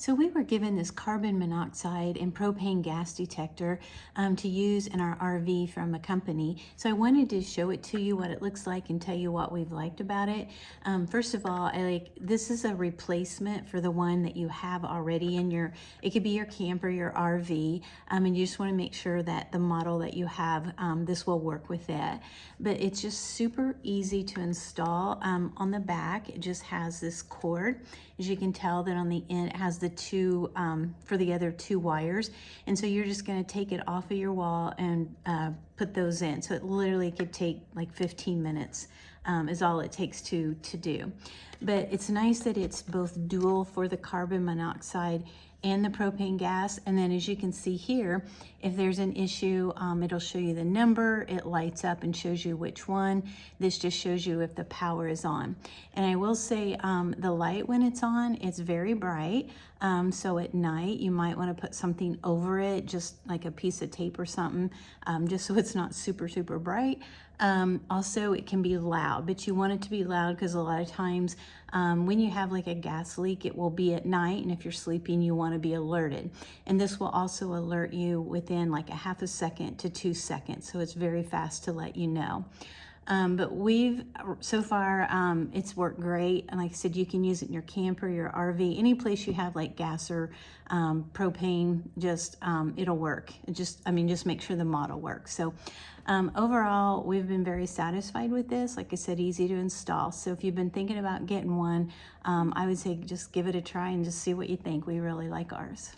So we were given this carbon monoxide and propane gas detector to use in our RV from a company. So I wanted to show it to you what it looks like and tell you what we've liked about it. First of all, this is a replacement for the one that you have already in your, it could be your camper, your RV, and you just want to make sure that the model that you have, this will work with that. But it's just super easy to install. On the back, it just has this cord. As you can tell that on the end, it has the two, for the other two wires. And so you're just gonna take it off of your wall and put those in. So it literally could take like 15 minutes is all it takes to do. But it's nice that it's both dual for the carbon monoxide and the propane gas. And then as you can see here, if there's an issue, it'll show you the number, it lights up and shows you which one. This just shows you if the power is on. And I will say the light when it's on, it's very bright. So at night, you might want to put something over it, just like a piece of tape or something, just so it's not super, super bright. Also, it can be loud, but you want it to be loud because a lot of times when you have like a gas leak, it will be at night, and if you're sleeping, you want to be alerted. And this will also alert you within like a half a second to 2 seconds, so it's very fast to let you know. But so far, it's worked great. And like I said, you can use it in your camper, your RV, any place you have like gas or propane, just, it'll work. Just make sure the model works. So overall, we've been very satisfied with this. Like I said, easy to install. So if you've been thinking about getting one, I would say just give it a try and just see what you think. We really like ours.